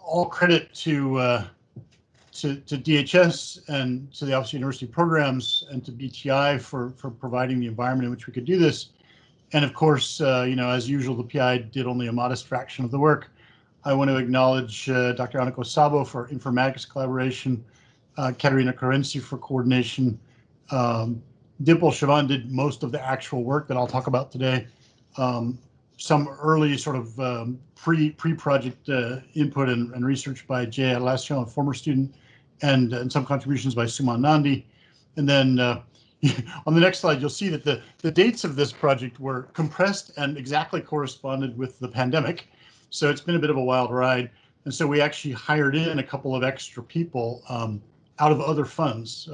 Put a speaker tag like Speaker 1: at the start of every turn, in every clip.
Speaker 1: All credit to DHS and to the Office of University Programs and to BTI for providing the environment in which we could do this. And of course, as usual, the PI did only a modest fraction of the work. I want to acknowledge Dr. Aniko Sabo for informatics collaboration, Katerina Karenzi for coordination. Dimple Siobhan did most of the actual work that I'll talk about today. Some early sort of pre-project input and research by Jay Adelassian, a former student, and some contributions by Suman Nandi. And then on the next slide, you'll see that the dates of this project were compressed and exactly corresponded with the pandemic. So it's been a bit of a wild ride. And so we actually hired in a couple of extra people out of other funds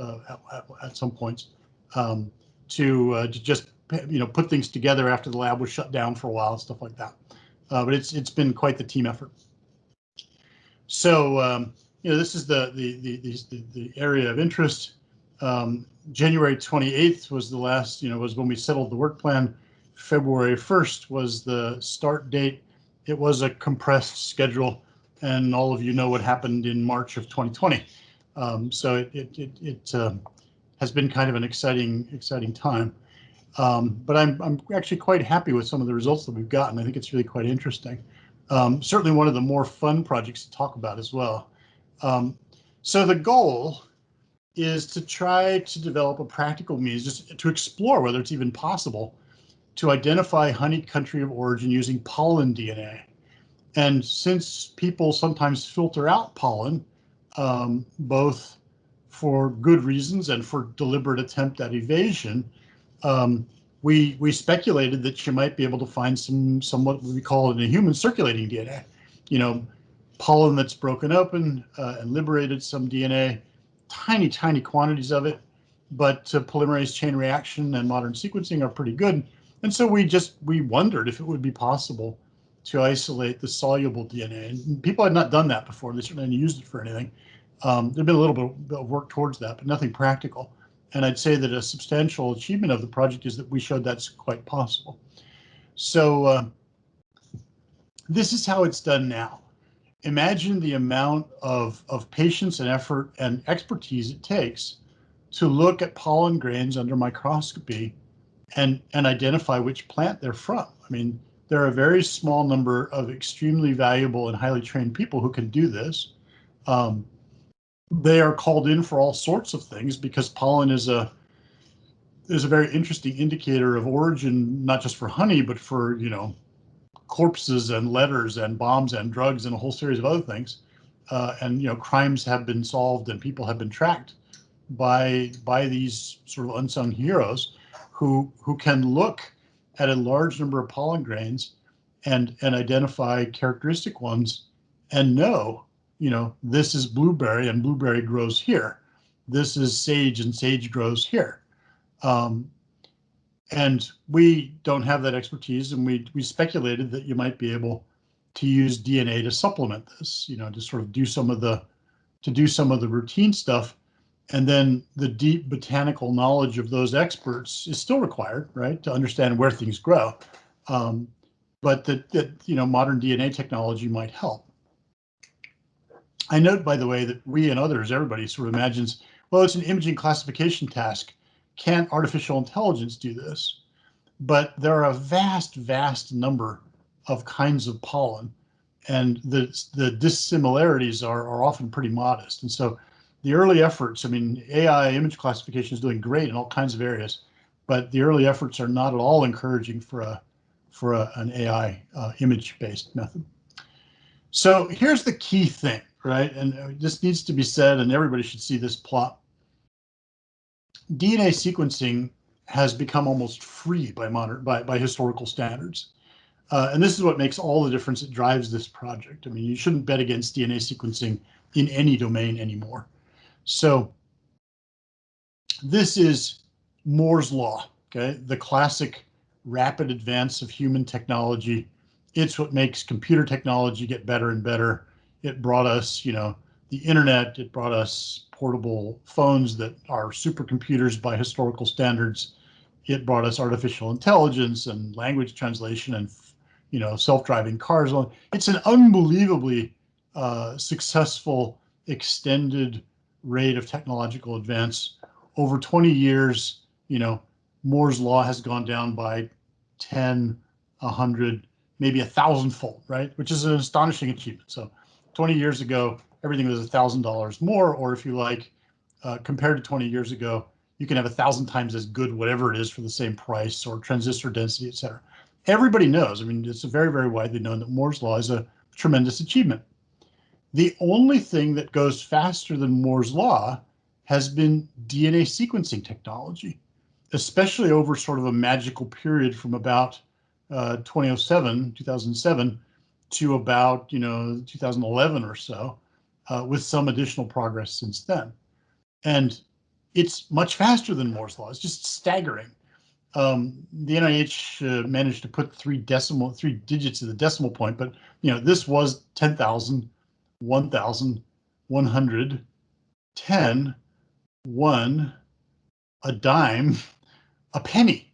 Speaker 1: at some points to just put things together after the lab was shut down for a while and stuff like that. But it's been quite the team effort. So this is the area of interest. January 28th was the last, was when we settled the work plan. February 1st was the start date. It was a compressed schedule, and all of you know what happened in March of 2020. So it has been kind of an exciting time. But I'm actually quite happy with some of the results that we've gotten. I think it's really quite interesting. Certainly one of the more fun projects to talk about as well. So the goal is to try to develop a practical means just to explore whether it's even possible to identify honey country of origin using pollen DNA. And since people sometimes filter out pollen, both for good reasons and for deliberate attempt at evasion, we speculated that you might be able to find somewhat what we call in a human circulating DNA, pollen that's broken open and liberated some DNA, tiny quantities of it, but polymerase chain reaction and modern sequencing are pretty good. And so we wondered if it would be possible to isolate the soluble DNA. And people had not done that before. They certainly hadn't used it for anything. There'd been a little bit of work towards that, but nothing practical. And I'd say that a substantial achievement of the project is that we showed that's quite possible. So this is how it's done now. Imagine the amount of patience and effort and expertise it takes to look at pollen grains under microscopy and identify which plant they're from. I mean, there are a very small number of extremely valuable and highly trained people who can do this. They are called in for all sorts of things because pollen is a very interesting indicator of origin, not just for honey, but for, corpses and letters and bombs and drugs and a whole series of other things. And crimes have been solved and people have been tracked by these sort of unsung heroes who can look at a large number of pollen grains and identify characteristic ones and know, this is blueberry and blueberry grows here. This is sage and sage grows here. And we don't have that expertise, and we speculated that you might be able to use DNA to supplement this, to sort of do some of the routine stuff, and then the deep botanical knowledge of those experts is still required, right, to understand where things grow. But that modern DNA technology might help. I note, by the way, that we and others, everybody sort of imagines, well, it's an imaging classification task. Can't artificial intelligence do this? But there are a vast number of kinds of pollen, and the dissimilarities are often pretty modest. And so the early efforts, I mean, AI image classification is doing great in all kinds of areas, but the early efforts are not at all encouraging for an AI image-based method. So here's the key thing, right? And this needs to be said, and everybody should see this plot. DNA sequencing has become almost free by historical standards. And this is what makes all the difference. It drives this project. I mean, you shouldn't bet against DNA sequencing in any domain anymore. So this is Moore's law, okay? The classic rapid advance of human technology. It's what makes computer technology get better and better. It brought us, the internet. It brought us portable phones that are supercomputers by historical standards. it brought us artificial intelligence and language translation and, self-driving cars. It's an unbelievably successful extended rate of technological advance. Over 20 years, Moore's law has gone down by 10, 100, maybe 1,000-fold, right? Which is an astonishing achievement. So 20 years ago, everything was $1,000 more, or if you like, compared to 20 years ago, you can have 1,000 times as good whatever it is for the same price, or transistor density, et cetera. Everybody knows, I mean, it's very, very widely known that Moore's law is a tremendous achievement. The only thing that goes faster than Moore's law has been DNA sequencing technology, especially over sort of a magical period from about 2007 to about 2011 or so, with some additional progress since then. And it's much faster than Moore's law. It's just staggering. The NIH managed to put three digits of the decimal point, but this was 10,000, 1,000, 100, 10, 1, a dime, a penny,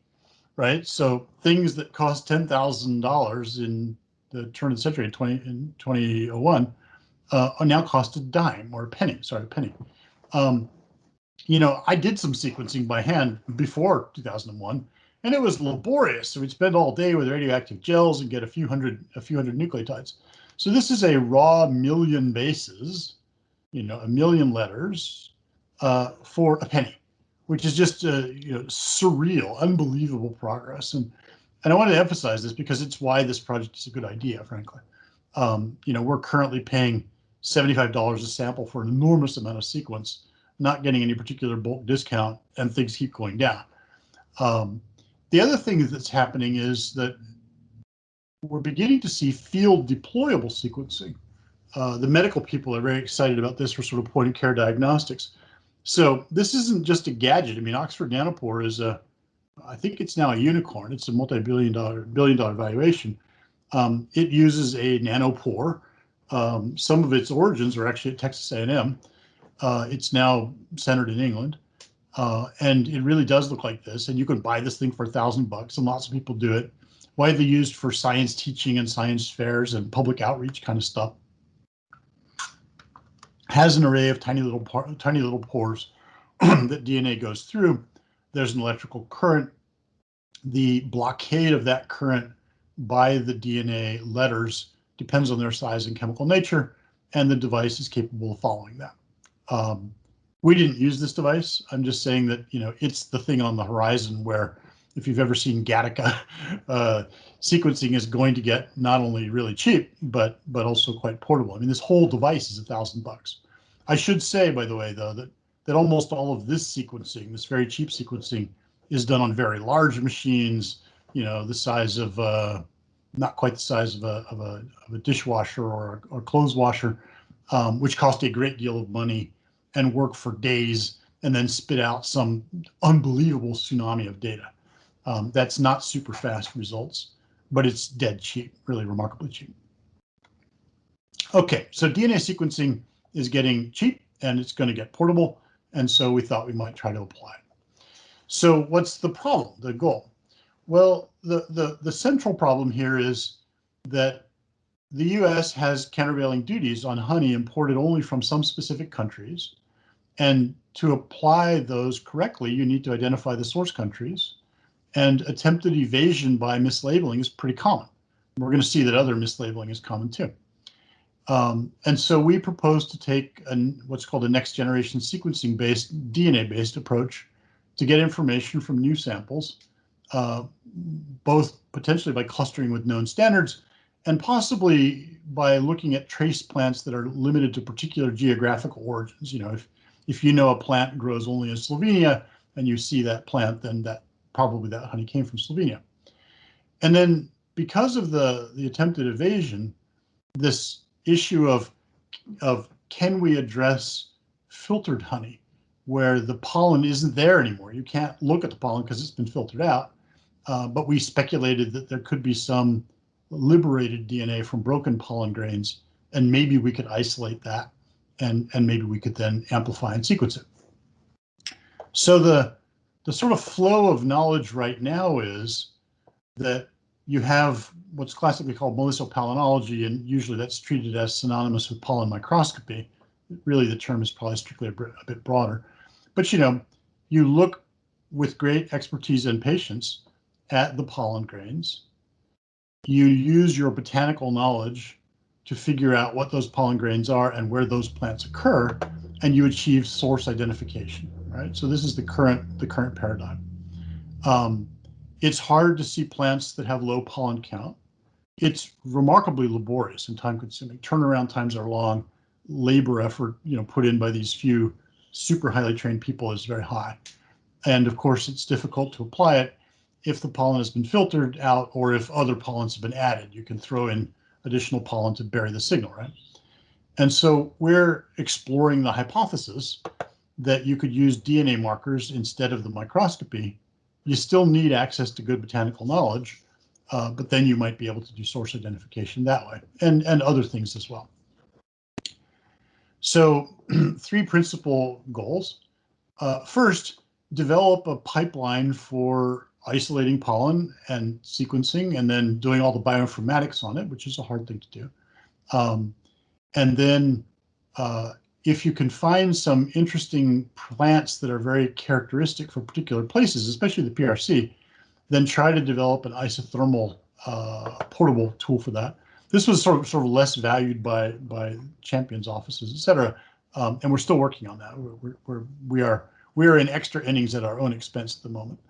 Speaker 1: right? So things that cost $10,000 in the turn of the century in 2001 are now cost a dime or a penny. Sorry, a penny. I did some sequencing by hand before 2001, and it was laborious. So we'd spend all day with radioactive gels and get a few hundred nucleotides. So this is a raw million bases, a million letters for a penny, which is just surreal, unbelievable progress. And I want to emphasize this because it's why this project is a good idea, frankly. We're currently paying $75 a sample for an enormous amount of sequence, not getting any particular bulk discount, and things keep going down. The other thing that's happening is that we're beginning to see field deployable sequencing. The medical people are very excited about this for sort of point of care diagnostics. So this isn't just a gadget. I mean, Oxford Nanopore is I think it's now a unicorn. It's a billion dollar valuation. It uses a nanopore. Some of its origins are actually at Texas A&M. It's now centered in England, and it really does look like this. And you can buy this thing for $1,000, and lots of people do it. Widely used for science teaching and science fairs and public outreach kind of stuff. Has an array of tiny little pores that DNA goes through. There's an electrical current. The blockade of that current by the DNA letters depends on their size and chemical nature, and the device is capable of following that. We didn't use this device. I'm just saying that, it's the thing on the horizon where, if you've ever seen Gattaca, sequencing is going to get not only really cheap, but also quite portable. I mean, this whole device is $1,000. I should say, by the way, though, that almost all of this sequencing, this very cheap sequencing, is done on very large machines, the size of, not quite the size of a dishwasher or clothes washer, which cost a great deal of money and work for days and then spit out some unbelievable tsunami of data. That's not super fast results, but it's dead cheap, really remarkably cheap. Okay, so DNA sequencing is getting cheap and it's going to get portable, and so we thought we might try to apply it. So what's the problem, the goal? Well, the central problem here is that the US has countervailing duties on honey imported only from some specific countries. And to apply those correctly, you need to identify the source countries. And attempted evasion by mislabeling is pretty common. We're going to see that other mislabeling is common too. And so we propose to take what's called a next generation sequencing-based, DNA-based approach to get information from new samples, both potentially by clustering with known standards and possibly by looking at trace plants that are limited to particular geographical origins. If you know a plant grows only in Slovenia and you see that plant, then probably that honey came from Slovenia. And then because of the attempted evasion, this issue of can we address filtered honey where the pollen isn't there anymore? You can't look at the pollen because it's been filtered out, but we speculated that there could be some liberated DNA from broken pollen grains, and maybe we could isolate that, and maybe we could then amplify and sequence it. So the the sort of flow of knowledge right now is that you have what's classically called melissopalenology, and usually that's treated as synonymous with pollen microscopy. Really, the term is probably strictly a bit broader. But you look with great expertise and patience at the pollen grains. You use your botanical knowledge to figure out what those pollen grains are and where those plants occur, and you achieve source identification, right? So this is the current paradigm. It's hard to see plants that have low pollen count. It's remarkably laborious and time-consuming. Turnaround times are long. Labor effort, put in by these few super highly trained people is very high. And of course, it's difficult to apply it if the pollen has been filtered out or if other pollens have been added. You can throw in additional pollen to bury the signal, right? And so we're exploring the hypothesis that you could use DNA markers instead of the microscopy. You still need access to good botanical knowledge, but then you might be able to do source identification that way, and other things as well. So 3 principal goals. First, develop a pipeline for isolating pollen and sequencing, and then doing all the bioinformatics on it, which is a hard thing to do. And then if you can find some interesting plants that are very characteristic for particular places, especially the PRC, then try to develop an isothermal portable tool for that. This was sort of less valued by champions offices, et cetera, and we're still working on that. We are in extra innings at our own expense at the moment,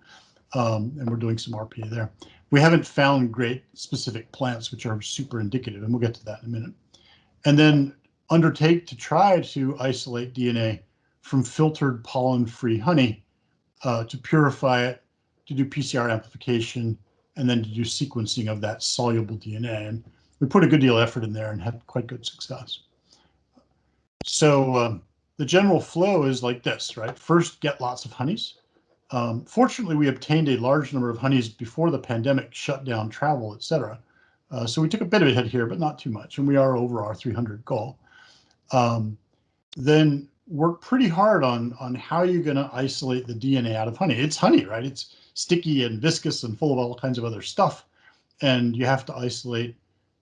Speaker 1: and we're doing some RPA there. We haven't found great specific plants which are super indicative, and we'll get to that in a minute. And then undertake to try to isolate DNA from filtered pollen-free honey, to purify it, to do PCR amplification, and then to do sequencing of that soluble DNA. And we put a good deal of effort in there and had quite good success. So the general flow is like this, right? First, get lots of honeys. Fortunately, we obtained a large number of honeys before the pandemic shut down travel, et cetera. So we took a bit of a hit here, but not too much, and we are over our 300 goal. Then work pretty hard on how you're going to isolate the DNA out of honey. It's honey, right? It's sticky and viscous and full of all kinds of other stuff, and you have to isolate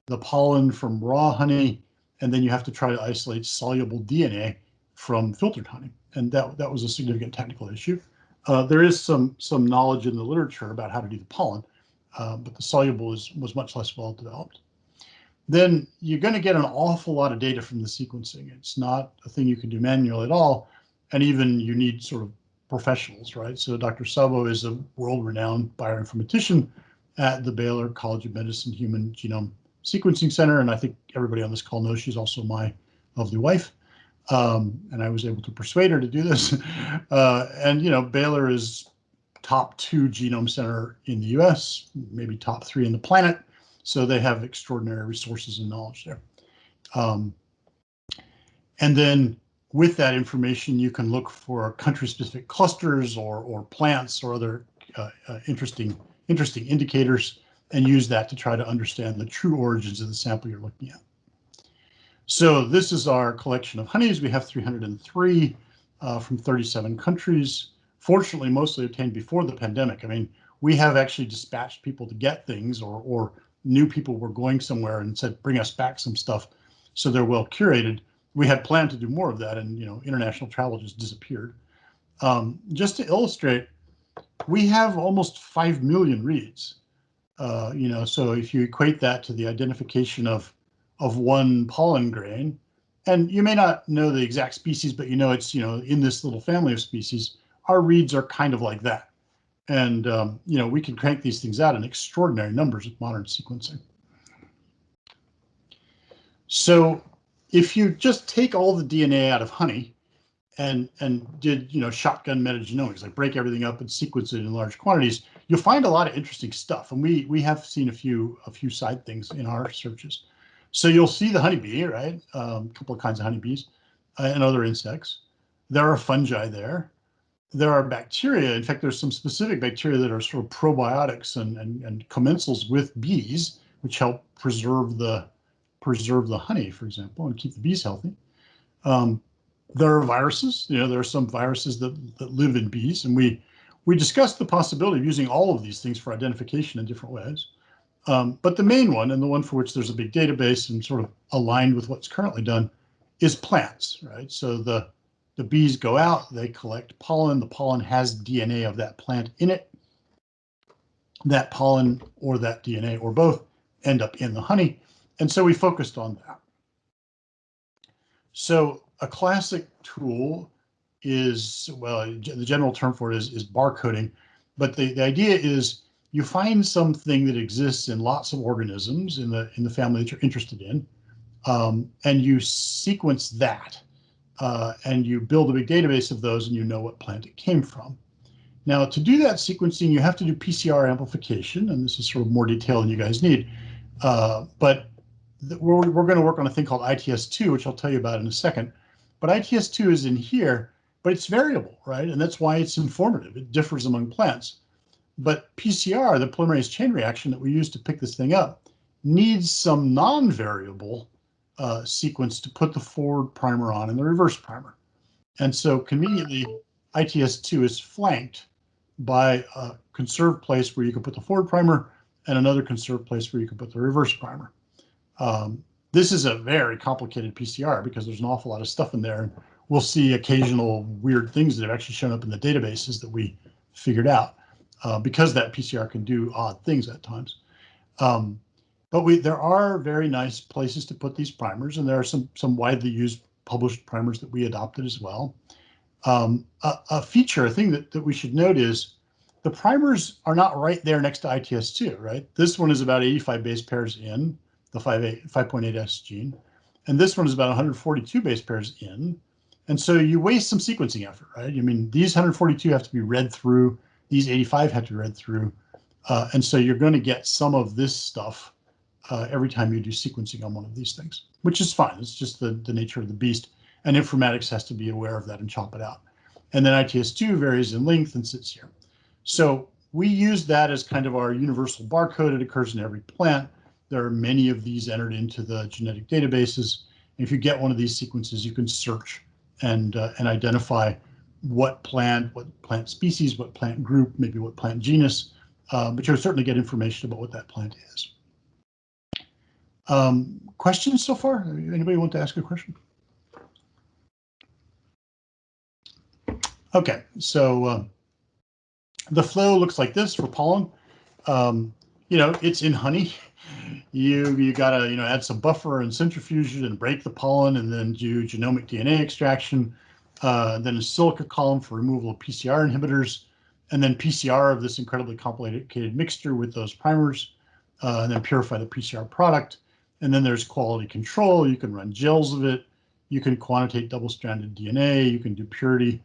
Speaker 1: the pollen from raw honey, and then you have to try to isolate soluble DNA from filtered honey, and that was a significant technical issue. There is some knowledge in the literature about how to do the pollen, but the soluble was much less well developed. Then you're going to get an awful lot of data from the sequencing. It's not a thing you can do manually at all, and even you need sort of professionals, right? So Dr. Sabo is a world-renowned bioinformatician at the Baylor College of Medicine Human Genome Sequencing Center, and I think everybody on this call knows she's also my lovely wife. And I was able to persuade her to do this. And Baylor is top 2 genome center in the US, maybe top 3 in the planet. So they have extraordinary resources and knowledge there. And then with that information, you can look for country-specific clusters or plants or other interesting indicators, and use that to try to understand the true origins of the sample you're looking at. So this is our collection of honeys. We have 303 from 37 countries. Fortunately, mostly obtained before the pandemic. I mean, we have actually dispatched people to get things, or knew people were going somewhere and said, bring us back some stuff. So they're well curated. We had planned to do more of that, and international travel just disappeared. Just to illustrate, we have almost 5 million reads. So if you equate that to the identification of one pollen grain, and you may not know the exact species, but it's in this little family of species, our reads are kind of like that. And we can crank these things out in extraordinary numbers with modern sequencing. So if you just take all the DNA out of honey and did shotgun metagenomics, like break everything up and sequence it in large quantities, you'll find a lot of interesting stuff. And we have seen a few side things in our searches. So you'll see the honeybee, right? A couple of kinds of honeybees and other insects. There are fungi there. There are bacteria. In fact, there's some specific bacteria that are sort of probiotics and commensals with bees, which help preserve the honey, for example, and keep the bees healthy. There are viruses. There are some viruses that live in bees, and we we discussed the possibility of using all of these things for identification in different ways. But the main one, and the one for which there's a big database and sort of aligned with what's currently done, is plants, right? So the bees go out, they collect pollen. The pollen has DNA of that plant in it. That pollen or that DNA or both end up in the honey. And so we focused on that. So a classic tool is, well, the general term for it is barcoding. But the idea is you find something that exists in lots of organisms in the family that you're interested in, and you sequence that, and you build a big database of those, and you know what plant it came from. Now, to do that sequencing, you have to do PCR amplification, and this is sort of more detail than you guys need. But we're going to work on a thing called ITS2, which I'll tell you about in a second. But ITS2 is in here, but it's variable, right? And that's why it's informative. It differs among plants. But PCR, the polymerase chain reaction that we use to pick this thing up, needs some non-variable sequence to put the forward primer on and the reverse primer. And so conveniently, ITS2 is flanked by a conserved place where you can put the forward primer and another conserved place where you can put the reverse primer. This is a very complicated PCR because there's an awful lot of stuff in there. And we'll see occasional weird things that have actually shown up in the databases that we figured out because that PCR can do odd things at times. But there are very nice places to put these primers, and there are some widely used published primers that we adopted as well. A thing that we should note is the primers are not right there next to ITS2, right? This one is about 85 base pairs in, the 5.8S gene, and this one is about 142 base pairs in. And so you waste some sequencing effort, right? I mean, these 142 have to be read through, these 85 have to be read through, and so you're going to get some of this stuff every time you do sequencing on one of these things, which is fine. It's just the nature of the beast. And informatics has to be aware of that and chop it out. And then ITS2 varies in length and sits here. So we use that as kind of our universal barcode. It occurs in every plant. There are many of these entered into the genetic databases. If you get one of these sequences, you can search and identify what plant species, what plant group, maybe what plant genus, but you'll certainly get information about what that plant is. Questions so far? Anybody want to ask a question? Okay, so the flow looks like this for pollen. It's in honey. You gotta add some buffer and centrifuge and break the pollen, and then do genomic DNA extraction. Then a silica column for removal of PCR inhibitors, and then PCR of this incredibly complicated mixture with those primers, and then purify the PCR product. And then there's quality control. You can run gels of it. You can quantitate double-stranded DNA. You can do purity.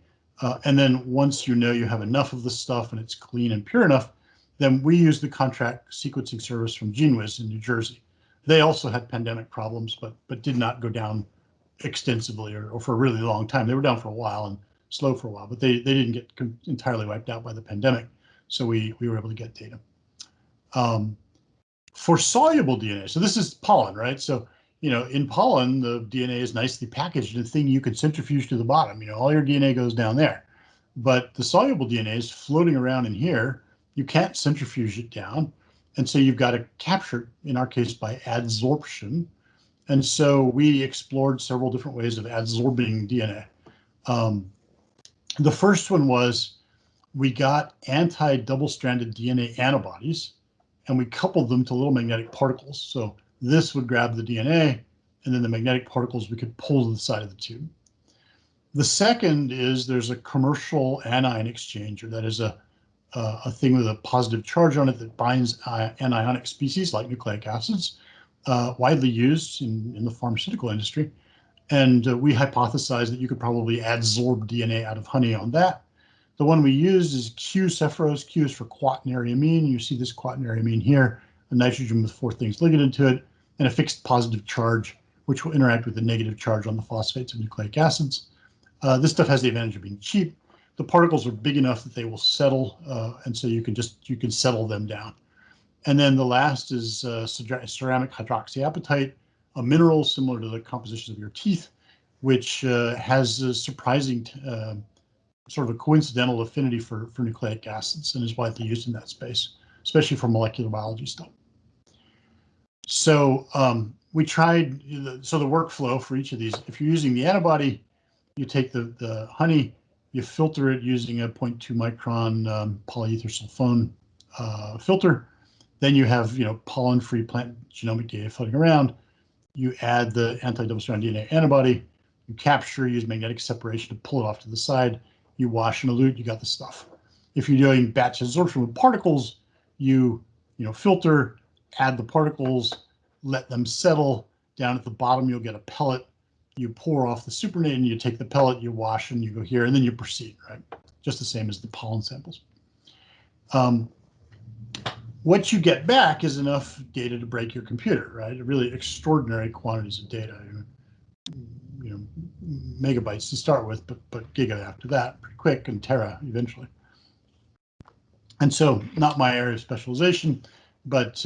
Speaker 1: And then once you know you have enough of the stuff and it's clean and pure enough, then we use the contract sequencing service from GeneWiz in New Jersey. They also had pandemic problems, but did not go down extensively or for a really long time. They were down for a while and slow for a while, but they didn't get entirely wiped out by the pandemic. So we were able to get data. For soluble DNA, so this is pollen, right? So, in pollen, the DNA is nicely packaged in a thing you can centrifuge to the bottom. All your DNA goes down there. But the soluble DNA is floating around in here. You can't centrifuge it down. And so you've got to capture it, in our case, by adsorption. And so we explored several different ways of adsorbing DNA. The first one was we got anti-double-stranded DNA antibodies, and we coupled them to little magnetic particles. So this would grab the DNA, and then the magnetic particles we could pull to the side of the tube. The second is there's a commercial anion exchanger. That is a thing with a positive charge on it that binds anionic species like nucleic acids, widely used in the pharmaceutical industry. And we hypothesized that you could probably adsorb DNA out of honey on that. The one we used is Q-Cephrose. Q is for quaternary amine. You see this quaternary amine here, a nitrogen with 4 things ligated to it, and a fixed positive charge, which will interact with the negative charge on the phosphates of nucleic acids. This stuff has the advantage of being cheap. The particles are big enough that they will settle, and so you can settle them down. And then the last is ceramic hydroxyapatite, a mineral similar to the composition of your teeth, which has a surprising sort of a coincidental affinity for nucleic acids and is widely used in that space, especially for molecular biology stuff. So we tried, so the workflow for each of these, if you're using the antibody, you take the honey, you filter it using a 0.2 micron polyether sulfone filter. Then you have, pollen-free plant genomic data floating around. You add the anti-double-stranded DNA antibody. You capture, use magnetic separation to pull it off to the side. You wash and elute, you got the stuff. If you're doing batch absorption with particles, you filter, add the particles, let them settle. Down at the bottom, you'll get a pellet. You pour off the supernatant, you take the pellet, you wash, and you go here, and then you proceed, right? Just the same as the pollen samples. What you get back is enough data to break your computer, right? Really extraordinary quantities of data, megabytes to start with, but giga after that, pretty quick, and tera eventually. And so, not my area of specialization, but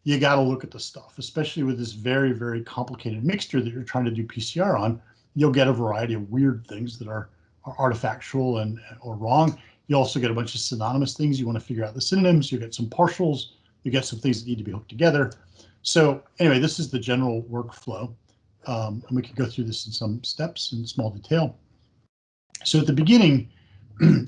Speaker 1: you got to look at the stuff, especially with this very, very complicated mixture that you're trying to do PCR on. You'll get a variety of weird things that are artifactual or wrong. You also get a bunch of synonymous things. You want to figure out the synonyms. You get some partials. You get some things that need to be hooked together. So anyway, this is the general workflow. And we can go through this in some steps in small detail. So at the beginning,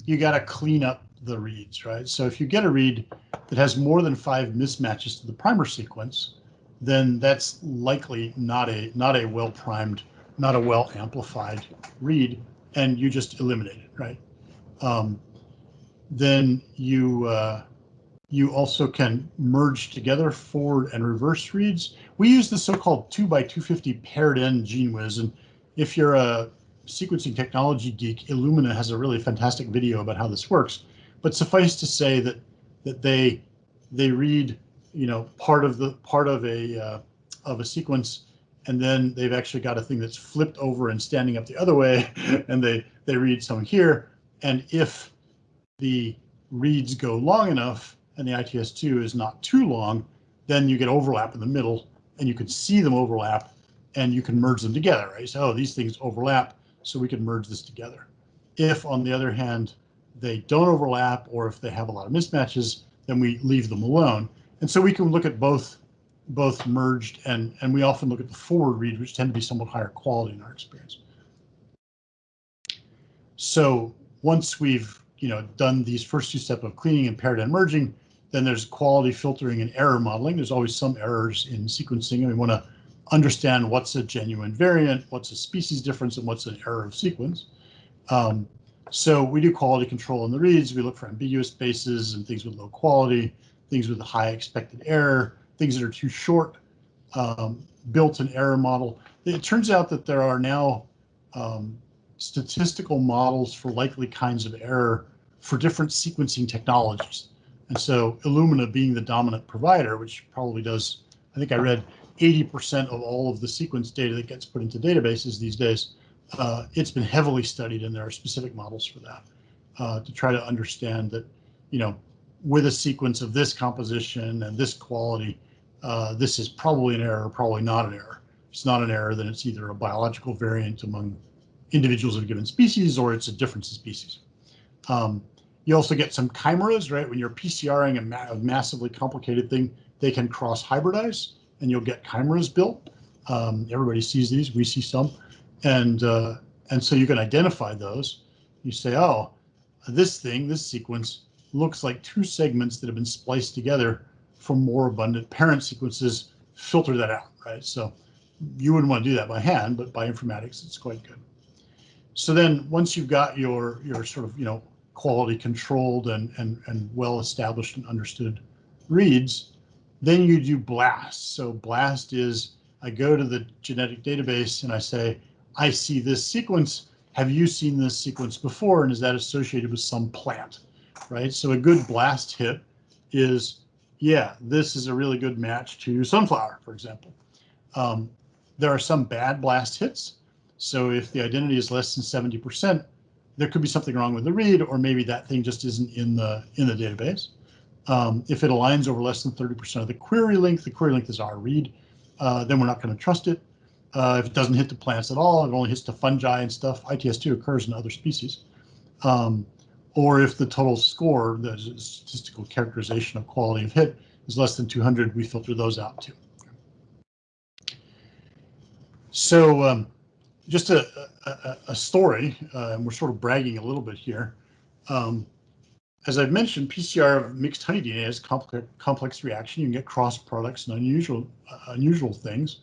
Speaker 1: you got to clean up the reads, right? So if you get a read that has more than 5 mismatches to the primer sequence, then that's likely not a well-primed, not a well-amplified read, and you just eliminate it, right? Then you also can merge together forward and reverse reads. We use the so-called 2x250 paired end GeneWiz, and if you're a sequencing technology geek, Illumina has a really fantastic video about how this works. But suffice to say that they read part of a sequence, and then they've actually got a thing that's flipped over and standing up the other way, and they read some here. And if the reads go long enough and the ITS2 is not too long, then you get overlap in the middle, and you can see them overlap, and you can merge them together, right? So, oh, these things overlap, so we can merge this together. If, on the other hand, they don't overlap, or if they have a lot of mismatches, then we leave them alone. And so we can look at both merged, and we often look at the forward read, which tend to be somewhat higher quality in our experience. So once we've done these first 2 steps of cleaning and paired end merging, then there's quality filtering and error modeling. There's always some errors in sequencing, and we want to understand what's a genuine variant, what's a species difference, and what's an error of sequence. So we do quality control in the reads. We look for ambiguous bases and things with low quality, things with a high expected error, things that are too short, built an error model. It turns out that there are now statistical models for likely kinds of error for different sequencing technologies. And so Illumina being the dominant provider, which probably does, I think I read 80% of all of the sequence data that gets put into databases these days, it's been heavily studied, and there are specific models for that to try to understand that, with a sequence of this composition and this quality, this is probably an error, probably not an error. If it's not an error, then it's either a biological variant among individuals of a given species, or it's a difference in species. You also get some chimeras, right? When you're PCRing a massively complicated thing, they can cross hybridize, and you'll get chimeras built. Everybody sees these, we see some. And so you can identify those. You say, oh, this sequence looks like 2 segments that have been spliced together from more abundant parent sequences. Filter that out, right? So you wouldn't want to do that by hand, but by informatics, it's quite good. So then once you've got your sort of, quality controlled and well established and understood reads, then you do BLAST. So BLAST is, I go to the genetic database and I say, I see this sequence. Have you seen this sequence before? And is that associated with some plant, right? So a good BLAST hit is, yeah, this is a really good match to sunflower, for example. There are some bad BLAST hits. So if the identity is less than 70%, there could be something wrong with the read, or maybe that thing just isn't in the database. If it aligns over less than 30% of the query length is our read, then we're not going to trust it. If it doesn't hit the plants at all, it only hits the fungi and stuff. ITS2 occurs in other species. or if the total score, the statistical characterization of quality of hit, is less than 200, we filter those out too. So just a story, and we're sort of bragging a little bit here. As I've mentioned, PCR of mixed honey DNA has complex reaction. You can get cross products and unusual things.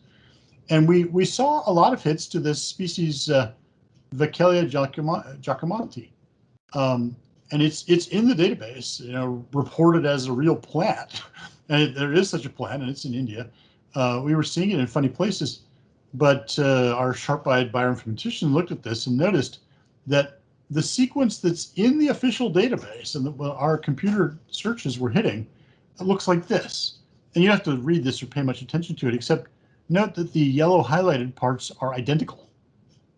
Speaker 1: And we saw a lot of hits to this species, Vaccalia jacomonti. And it's in the database, reported as a real plant. And there is such a plant, and it's in India. We were seeing it in funny places, but our sharp-eyed bioinformatician looked at this and noticed that the sequence that's in the official database and that our computer searches were hitting, it looks like this. And you don't have to read this or pay much attention to it, except note that the yellow highlighted parts are identical,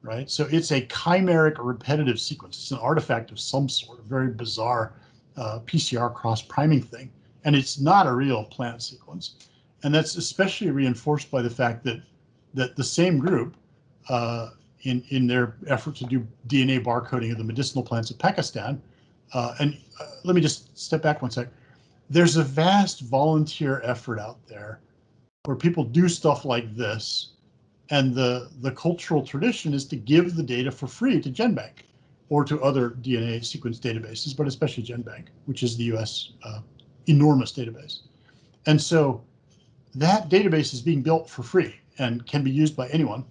Speaker 1: right? So it's a chimeric repetitive sequence. It's an artifact of some sort, a very bizarre PCR cross-priming thing. And it's not a real plant sequence. And that's especially reinforced by the fact that the same group, in their effort to do DNA barcoding of the medicinal plants of Pakistan. Let me just step back one sec. There's a vast volunteer effort out there where people do stuff like this. And the cultural tradition is to give the data for free to GenBank or to other DNA sequence databases, but especially GenBank, which is the US enormous database. And so that database is being built for free and can be used by anyone,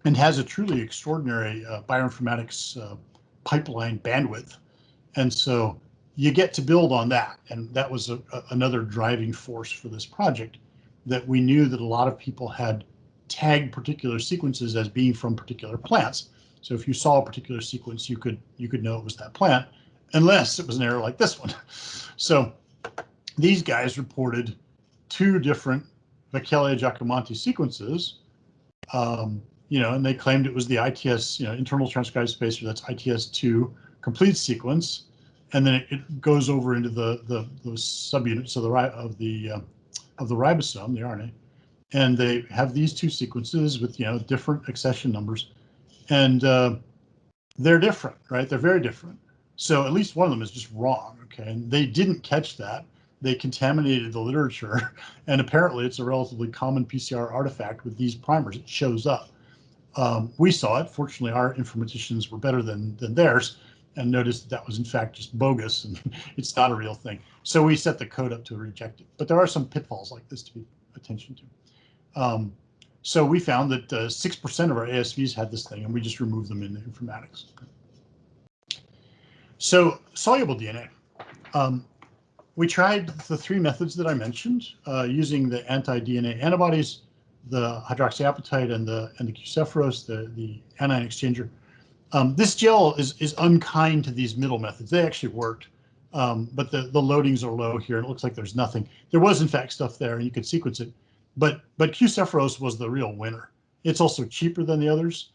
Speaker 1: and has a truly extraordinary bioinformatics pipeline bandwidth. And so you get to build on that. And that was another driving force for this project, that we knew that a lot of people had tagged particular sequences as being from particular plants. So if you saw a particular sequence, you could know it was that plant, unless it was an error like this one. So these guys reported 2 different Vaccalia jacomonti sequences, and they claimed it was the ITS, internal transcribed spacer, that's ITS2 complete sequence, and then it goes over into the subunits of the ribosome, the RNA, and they have these 2 sequences with different accession numbers, and they're different, right? They're very different. So at least one of them is just wrong, okay? And they didn't catch that. They contaminated the literature, and apparently it's a relatively common PCR artifact with these primers. It shows up. We saw it. Fortunately, our informaticians were better than theirs and noticed that was in fact just bogus and it's not a real thing. So we set the code up to reject it. But there are some pitfalls like this to be attention to. So we found that 6% of our ASVs had this thing, and we just removed them in the informatics. So soluble DNA. We tried the 3 methods that I mentioned, using the anti-DNA antibodies, the hydroxyapatite, and the Q-sephrose, the anion exchanger. This gel is unkind to these middle methods. They actually worked, but the loadings are low here, and it looks like there's nothing. There was in fact stuff there, and you could sequence it, but Q-sephrose was the real winner. It's also cheaper than the others.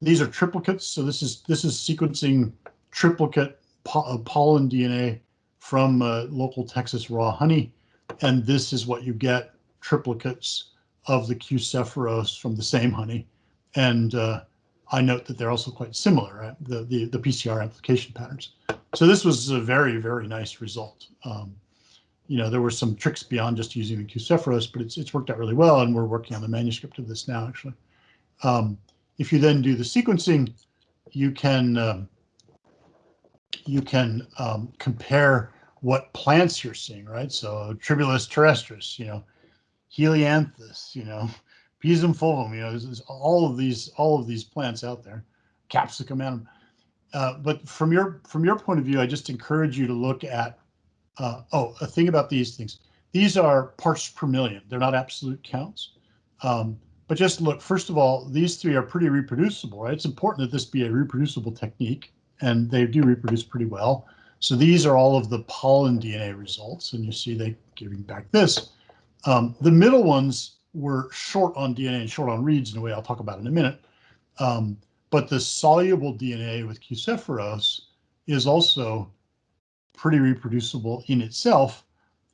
Speaker 1: These are triplicates, so this is sequencing triplicate pollen DNA from local Texas raw honey, and this is what you get, triplicates of the Q-sephrose from the same honey. And I note that they're also quite similar, right? The PCR amplification patterns. So this was a very, very nice result. There were some tricks beyond just using the Q-sephrose, but it's worked out really well, and we're working on the manuscript of this now, actually. If you then do the sequencing, you can compare what plants you're seeing, right? So Tribulus terrestris, Helianthus, Pisum fulvum, there's all of these plants out there, Capsicum anum. But from your point of view, I just encourage you to look at a thing about these things. These are parts per million. They're not absolute counts. But just look, first of all, these 3 are pretty reproducible, right? It's important that this be a reproducible technique, and they do reproduce pretty well. So these are all of the pollen DNA results, and you see they giving back this. The middle ones were short on DNA and short on reads in a way I'll talk about in a minute. But the soluble DNA with Q-sephrose is also pretty reproducible in itself,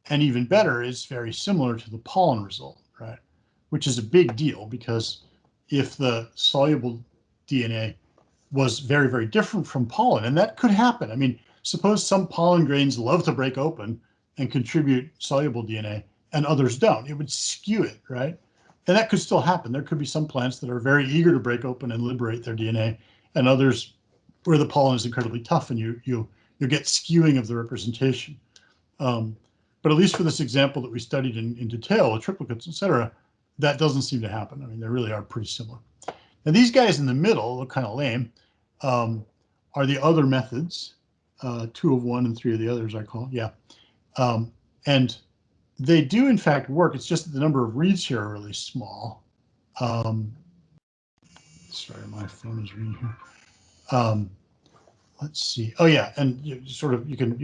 Speaker 1: and even better, it's very similar to the pollen result, right? Which is a big deal, because if the soluble DNA was very, very different from pollen. And that could happen. I mean, suppose some pollen grains love to break open and contribute soluble DNA and others don't. It would skew it, right? And that could still happen. There could be some plants that are very eager to break open and liberate their DNA, and others where the pollen is incredibly tough and you get skewing of the representation. But at least for this example that we studied in detail with triplicates, et cetera, that doesn't seem to happen. I mean, they really are pretty similar. Now, these guys in the middle look kind of lame, are the other methods, 2 of one and 3 of the others, I call, yeah. And they do, in fact, work. It's just that the number of reads here are really small. Sorry, my phone is ringing here. Let's see. Oh yeah, and you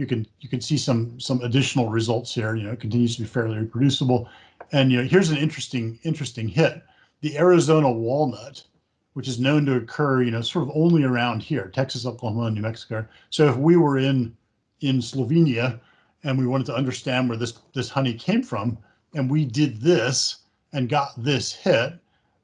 Speaker 1: can see some additional results here. It continues to be fairly reproducible, and here's an interesting hit. The Arizona walnut, which is known to occur sort of only around here, Texas, Oklahoma, and New Mexico. So if we were in Slovenia and we wanted to understand where this honey came from, and we did this and got this hit,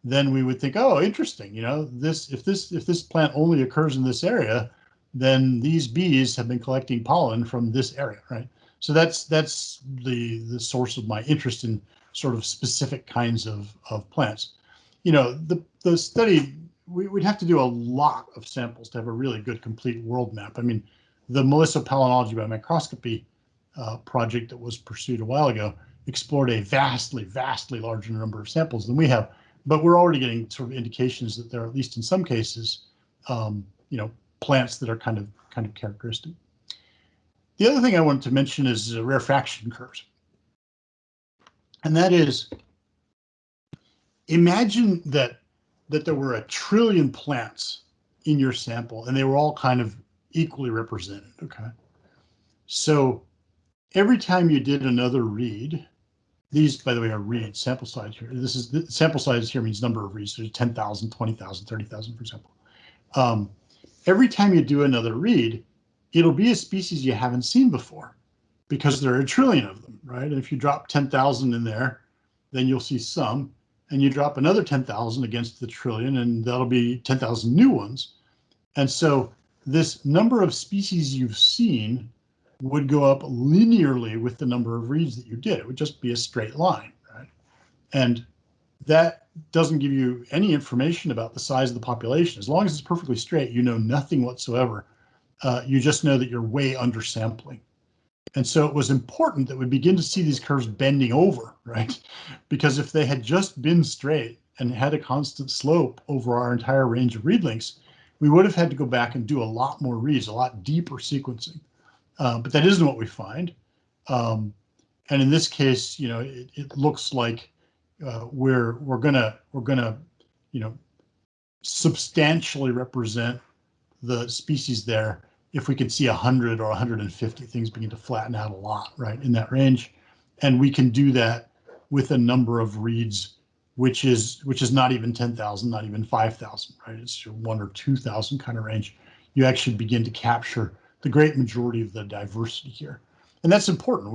Speaker 1: then we would think, oh, interesting. If this plant only occurs in this area, then these bees have been collecting pollen from this area, right? So that's the source of my interest in sort of specific kinds of plants. The study, we'd have to do a lot of samples to have a really good complete world map. I mean, the melissopalenology by microscopy project that was pursued a while ago explored a vastly larger number of samples than we have, but we're already getting sort of indications that there are, at least in some cases, plants that are kind of characteristic. The other thing I wanted to mention is rarefaction curves. And that is, imagine that there were 1 trillion plants in your sample and they were all kind of equally represented, okay? So every time you did another read, these, by the way, are reads, sample size here. The sample size here means number of reads. There's 10,000, 20,000, 30,000, for example. Every time you do another read, it'll be a species you haven't seen before because there are 1 trillion of them, right? And if you drop 10,000 in there, then you'll see some, and you drop another 10,000 against the trillion, and that'll be 10,000 new ones. And so this number of species you've seen would go up linearly with the number of reads that you did. It would just be a straight line, right? And that doesn't give you any information about the size of the population. As long as it's perfectly straight, you know nothing whatsoever. You just know that you're way undersampling. And so it was important that we begin to see these curves bending over, right? Because if they had just been straight and had a constant slope over our entire range of read lengths, we would have had to go back and do a lot more reads, a lot deeper sequencing. But that isn't what we find. And in this case, it looks like we're gonna substantially represent the species there if we can see 100 or 150. Things begin to flatten out a lot, right, in that range, and we can do that with a number of reads which is not even 10,000, not even 5,000, right? It's your 1 or 2,000 kind of range. You actually begin to capture the great majority of the diversity here, and that's important.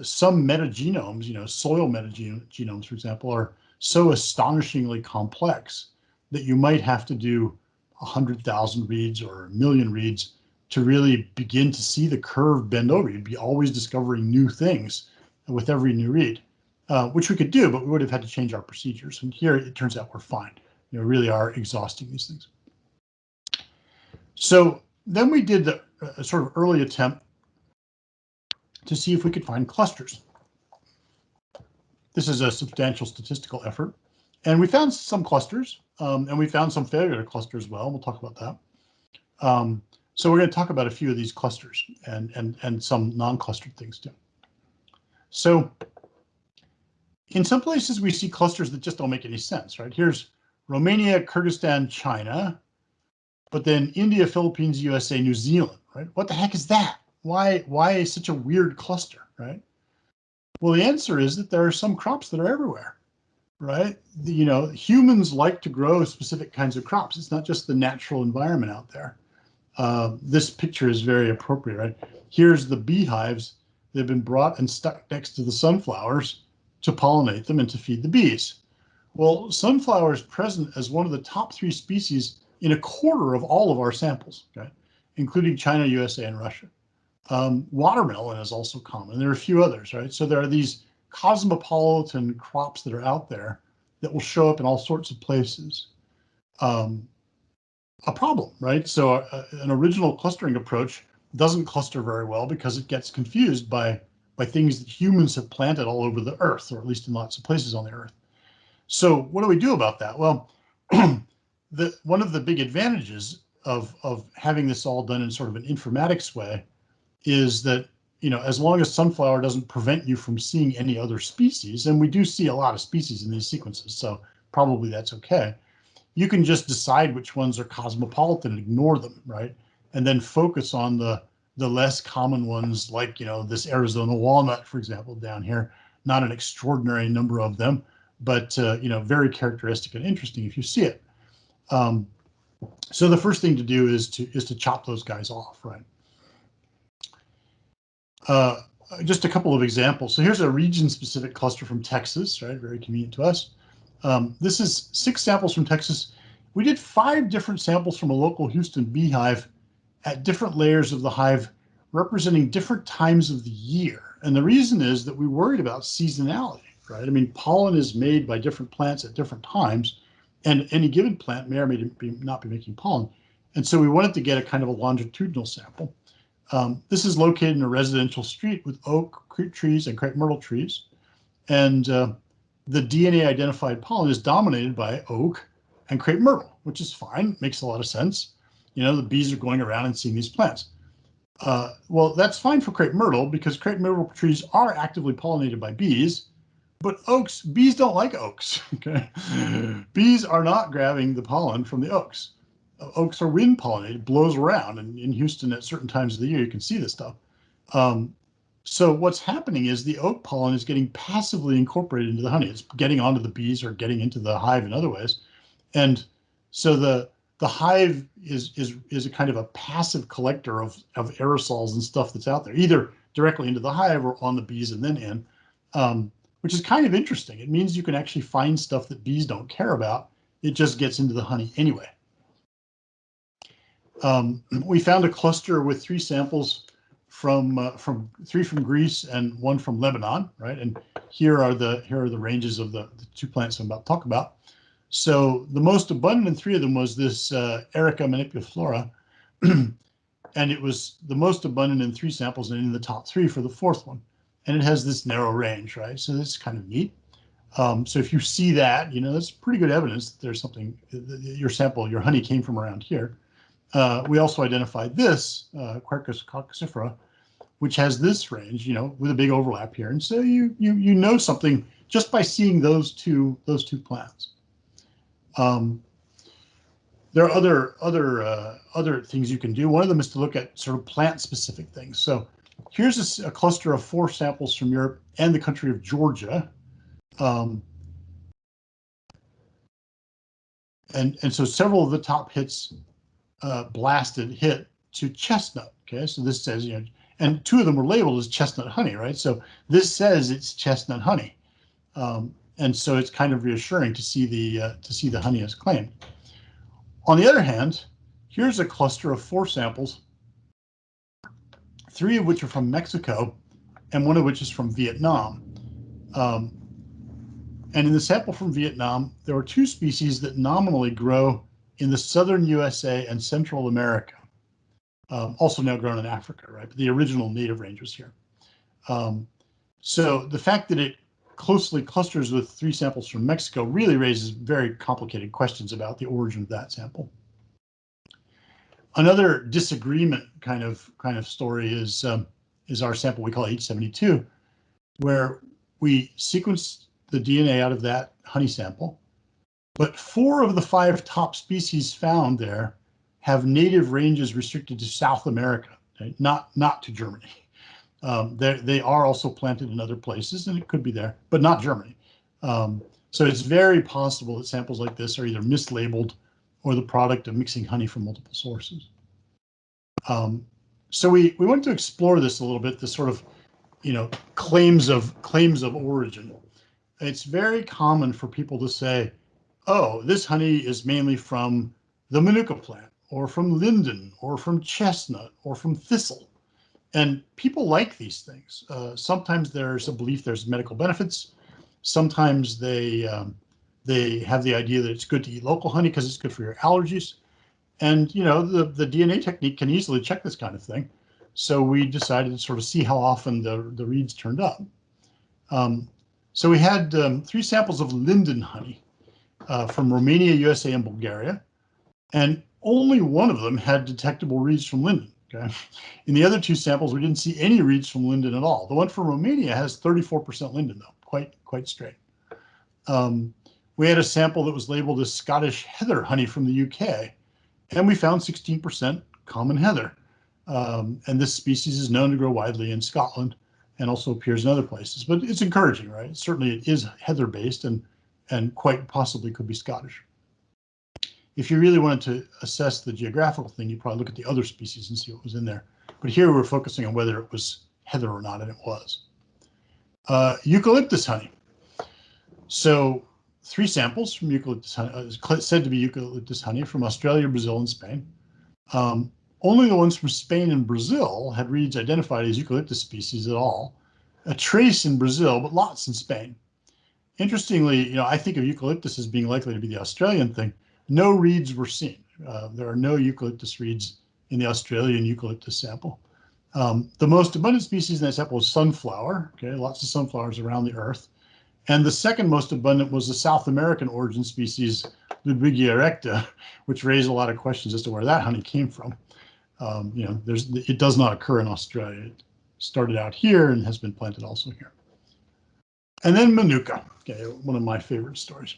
Speaker 1: Some metagenomes, soil metagenomes, for example, are so astonishingly complex that you might have to do 100,000 reads or 1 million reads to really begin to see the curve bend over. You'd be always discovering new things with every new read, which we could do, but we would have had to change our procedures. And here it turns out we're fine. We really are exhausting these things. So then we did a sort of early attempt to see if we could find clusters. This is a substantial statistical effort, and we found some clusters, and we found some failure to cluster as well. We'll talk about that. So we're going to talk about a few of these clusters and some non-clustered things too. So in some places we see clusters that just don't make any sense, right? Here's Romania, Kyrgyzstan, China, but then India, Philippines, USA, New Zealand, right? What the heck is that? Why such a weird cluster, right? Well, the answer is that there are some crops that are everywhere, right? Humans like to grow specific kinds of crops. It's not just the natural environment out there. This picture is very appropriate, right? Here's the beehives that have been brought and stuck next to the sunflowers to pollinate them and to feed the bees. Well, sunflower is present as one of the top 3 species in a quarter of all of our samples, okay, including China, USA, and Russia. Watermelon is also common. There are a few others, right? So there are these cosmopolitan crops that are out there that will show up in all sorts of places. A problem, right? So an original clustering approach doesn't cluster very well because it gets confused by things that humans have planted all over the earth, or at least in lots of places on the earth. So what do we do about that? Well, one of the big advantages of having this all done in sort of an informatics way is that, you know, as long as sunflower doesn't prevent you from seeing any other species, and we do see a lot of species in these sequences, so probably that's okay, you can just decide which ones are cosmopolitan and ignore them, right? And then focus on the less common ones, like, you know, this Arizona walnut, for example, down here. Not an extraordinary number of them, but you know, very characteristic and interesting if you see it. So the first thing to do is to chop those guys off, right? Just a couple of examples. So here's a region-specific cluster from Texas, right? Very convenient to us. This is 6 samples from Texas. We did 5 different samples from a local Houston beehive at different layers of the hive, representing different times of the year. And the reason is that we worried about seasonality, right? I mean, pollen is made by different plants at different times, and any given plant may or may not be making pollen. And so we wanted to get a kind of a longitudinal sample. This is located in a residential street with oak trees and crepe myrtle trees. And the DNA identified pollen is dominated by oak and crepe myrtle, which is fine, makes a lot of sense. You know, the bees are going around and seeing these plants. Well, that's fine for crepe myrtle because crepe myrtle trees are actively pollinated by bees, but bees don't like oaks, okay? Bees are not grabbing the pollen from the oaks. Oaks are wind pollinated, blows around, and in Houston at certain times of the year, you can see this stuff. So what's happening is the oak pollen is getting passively incorporated into the honey. It's getting onto the bees or getting into the hive in other ways. And so the hive is a kind of a passive collector of aerosols and stuff that's out there, either directly into the hive or on the bees and then in, which is kind of interesting. It means you can actually find stuff that bees don't care about. It just gets into the honey anyway. We found a cluster with 3 samples from 3 from Greece and 1 from Lebanon, right? And here are the ranges of the 2 plants I'm about to talk about. So the most abundant in 3 of them was this Erica manipuliflora, and it was the most abundant in 3 samples and in the top 3 for the 4th one. And it has this narrow range, right? So this is kind of neat. So if you see that, you know, that's pretty good evidence that there's something, your sample, your honey came from around here. We also identified this Quercus coccicifera, which has this range, you know, with a big overlap here. And so you know something just by seeing those two plants. There are other things you can do. One of them is to look at sort of plant-specific things. So here's a cluster of 4 samples from Europe and the country of Georgia. And so several of the top hits hit to chestnut. Okay, so this says, you know, and 2 of them were labeled as chestnut honey, right? So this says it's chestnut honey, and so it's kind of reassuring to see the honey as claimed. On the other hand, here's a cluster of 4 samples, 3 of which are from Mexico, and 1 of which is from Vietnam. And in the sample from Vietnam, there were 2 species that nominally grow in the southern USA and Central America, also now grown in Africa, right? But the original native range was here. So the fact that it closely clusters with 3 samples from Mexico really raises very complicated questions about the origin of that sample. Another disagreement kind of story is our sample we call H72, where we sequenced the DNA out of that honey sample, but 4 of the 5 top species found there have native ranges restricted to South America, okay? not to Germany. They are also planted in other places, and it could be there, but not Germany. So it's very possible that samples like this are either mislabeled or the product of mixing honey from multiple sources. So we wanted to explore this a little bit, this sort of, you know, claims of origin. It's very common for people to say, oh, this honey is mainly from the manuka plant, or from linden, or from chestnut, or from thistle. And people like these things. Sometimes there's a belief there's medical benefits. Sometimes they have the idea that it's good to eat local honey because it's good for your allergies. And you know, the DNA technique can easily check this kind of thing. So we decided to sort of see how often the reeds turned up. So we had 3 samples of linden honey from Romania, USA, and Bulgaria, and only one of them had detectable reeds from linden. Okay, in the other 2 samples, we didn't see any reeds from linden at all. The one from Romania has 34% linden, though, quite straight. We had a sample that was labeled as Scottish heather honey from the UK, and we found 16% common heather. And this species is known to grow widely in Scotland and also appears in other places. But it's encouraging, right? Certainly it is heather-based and quite possibly could be Scottish. If you really wanted to assess the geographical thing, you'd probably look at the other species and see what was in there. But here we're focusing on whether it was heather or not, and it was. Eucalyptus honey. So 3 samples from eucalyptus honey, said to be eucalyptus honey from Australia, Brazil, and Spain. Only the ones from Spain and Brazil had reeds identified as eucalyptus species at all. A trace in Brazil, but lots in Spain. Interestingly, you know, I think of eucalyptus as being likely to be the Australian thing. No reeds were seen. There are no eucalyptus reeds in the Australian eucalyptus sample. The most abundant species in that sample was sunflower. Okay, lots of sunflowers around the Earth. And the second most abundant was the South American origin species Ludwigia erecta, which raised a lot of questions as to where that honey came from. You know, it does not occur in Australia. It started out here and has been planted also here. And then Manuka, okay, one of my favorite stories.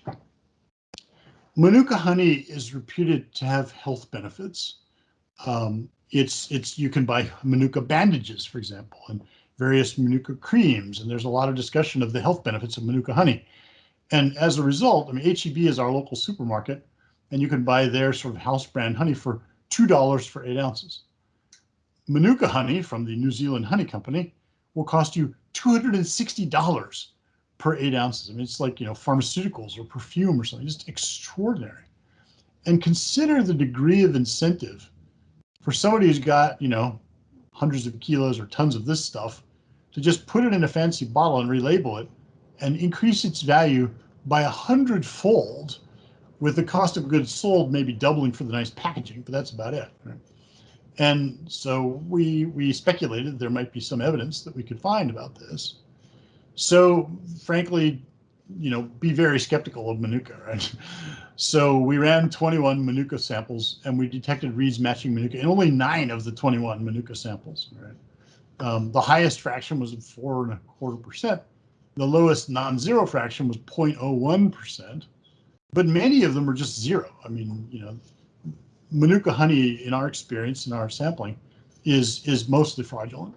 Speaker 1: Manuka honey is reputed to have health benefits. You can buy Manuka bandages, for example, and various Manuka creams, and there's a lot of discussion of the health benefits of Manuka honey. And as a result, I mean, H-E-B is our local supermarket, and you can buy their sort of house brand honey for $2 for 8 ounces. Manuka honey from the New Zealand Honey Company will cost you $260 per 8 ounces. I mean, it's like, you know, pharmaceuticals or perfume or something, just extraordinary. And consider the degree of incentive for somebody who's got, you know, hundreds of kilos or tons of this stuff to just put it in a fancy bottle and relabel it and increase its value by 100-fold, with the cost of goods sold maybe doubling for the nice packaging, but that's about it. Right? And so we speculated there might be some evidence that we could find about this. So frankly, you know, be very skeptical of Manuka, right? So we ran 21 Manuka samples, and we detected reeds matching Manuka in only 9 of the 21 Manuka samples, right? The highest fraction was 4.25%. The lowest non-zero fraction was 0.01%, but many of them were just zero. I mean, you know, Manuka honey, in our experience, in our sampling, is mostly fraudulent.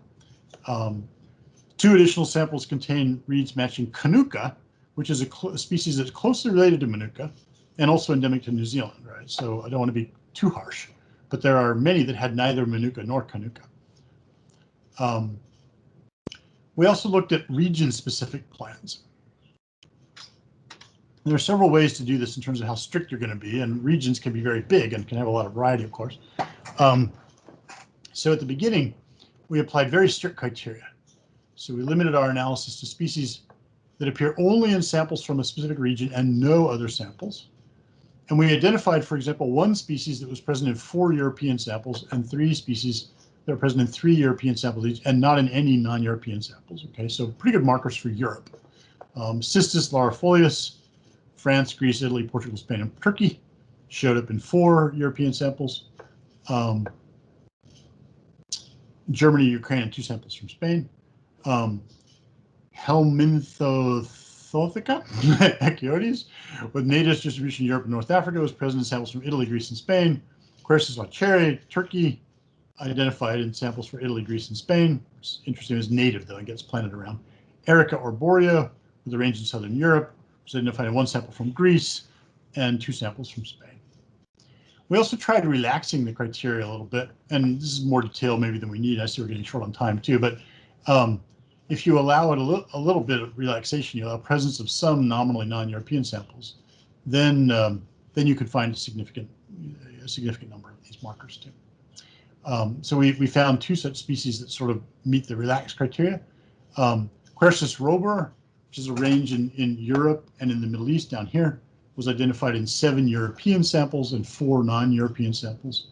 Speaker 1: 2 additional samples contain reeds matching Canuka, which is a species that's closely related to Manuka and also endemic to New Zealand, right? So I don't want to be too harsh, but there are many that had neither Manuka nor Canuka. We also looked at region-specific plans. There are several ways to do this in terms of how strict you're going to be, and regions can be very big and can have a lot of variety, of course. So at the beginning, we applied very strict criteria. So we limited our analysis to species that appear only in samples from a specific region and no other samples. And we identified, for example, 1 species that was present in 4 European samples and 3 species that are present in 3 European samples each and not in any non-European samples. Okay, so pretty good markers for Europe. Cistus larifolius, France, Greece, Italy, Portugal, Spain, and Turkey showed up in 4 European samples. Germany, Ukraine, and 2 samples from Spain. Helminthotheca echiotes, with native distribution in Europe and North Africa, was present in samples from Italy, Greece, and Spain. Quercus lauteri, Turkey, identified in samples for Italy, Greece, and Spain. It's interesting, it's native, though, and gets planted around. Erica arborea, with a range in southern Europe, was identified in 1 sample from Greece and 2 samples from Spain. We also tried relaxing the criteria a little bit, and this is more detail maybe than we need. I see we're getting short on time too, but if you allow it a little bit of relaxation, you allow presence of some nominally non-European samples, then you could find a significant a significant number of these markers too. So we found 2 such species that sort of meet the relaxed criteria. Quercus robur, which is a range in Europe and in the Middle East down here, was identified in 7 European samples and 4 non-European samples.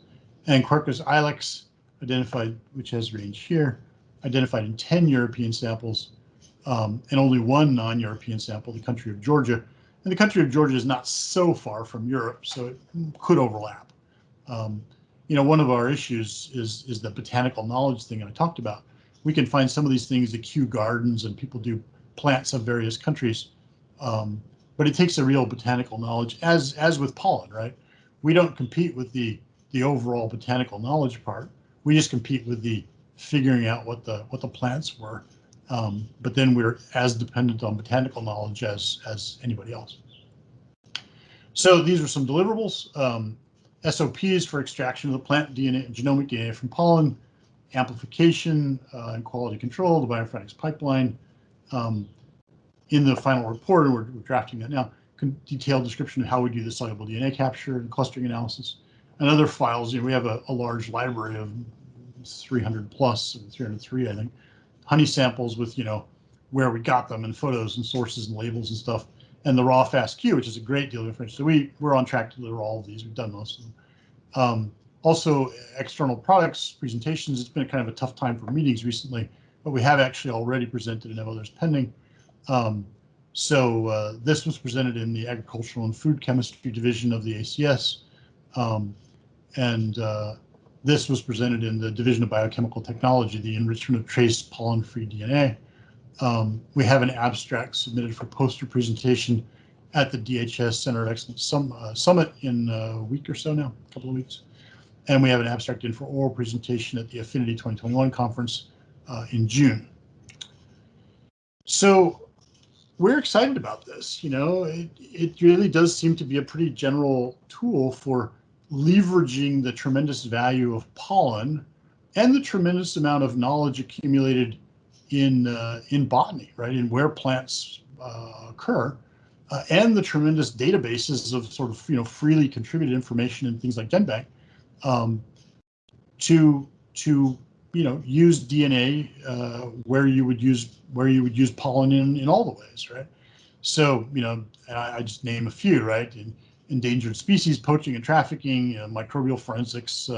Speaker 1: And Quercus ilex, identified, which has range here, identified in 10 European samples and only 1 non-European sample, the country of Georgia. And the country of Georgia is not so far from Europe, so it could overlap. You know, one of our issues is the botanical knowledge thing I talked about. We can find some of these things at Kew Gardens, and people do plants of various countries, but it takes a real botanical knowledge, as with pollen, right? We don't compete with the overall botanical knowledge part. We just compete with the figuring out what the plants were. But then we're as dependent on botanical knowledge as anybody else. So these are some deliverables. SOPs for extraction of the plant DNA, genomic DNA from pollen, amplification and quality control, the bioinformatics pipeline. In the final report, and we're drafting that now, detailed description of how we do the soluble DNA capture and clustering analysis. And other files, you know, we have a large library of 300 plus, 303, I think, honey samples with, you know, where we got them and photos and sources and labels and stuff, and the raw FASTQ, which is a great deal of information. So we're on track to deliver all of these. We've done most of them. Also, external products, presentations. It's been kind of a tough time for meetings recently, but we have actually already presented and have others pending. This was presented in the Agricultural and Food Chemistry Division of the ACS, this was presented in the Division of Biochemical Technology, the enrichment of trace pollen-free DNA. We have an abstract submitted for poster presentation at the DHS Center of Excellence Summit in a week or so now, a couple of weeks. And we have an abstract in for oral presentation at the Affinity 2021 conference in June. So we're excited about this. You know, it really does seem to be a pretty general tool for leveraging the tremendous value of pollen and the tremendous amount of knowledge accumulated in botany, right, in where plants occur, and the tremendous databases of sort of, you know, freely contributed information in things like GenBank, to you know, use DNA where you would use pollen in all the ways, right? So, you know, I just name a few, right? In endangered species, poaching and trafficking, microbial forensics,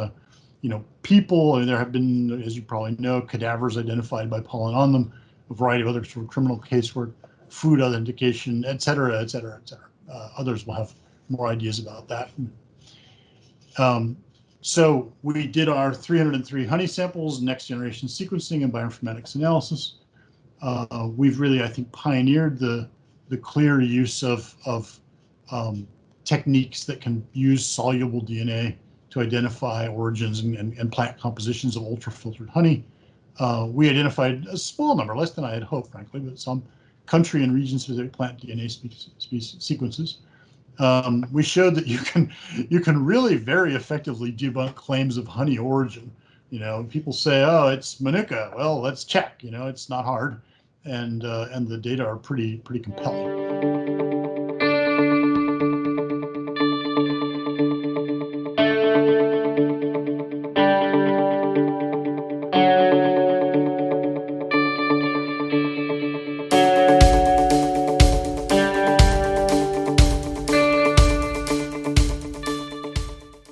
Speaker 1: you know, people, and there have been, as you probably know, cadavers identified by pollen on them, a variety of other sort of criminal casework, food authentication, et cetera, et cetera, et cetera. Others will have more ideas about that. So we did our 303 honey samples, next generation sequencing and bioinformatics analysis. We've really, I think, pioneered the clear use of techniques that can use soluble DNA to identify origins and plant compositions of ultra-filtered honey. We identified a small number, less than I had hoped, frankly, but some country and region-specific plant DNA sequences. We showed that you can really very effectively debunk claims of honey origin. You know, people say, oh, it's Manuka. Well, let's check. You know, it's not hard, and the data are pretty compelling.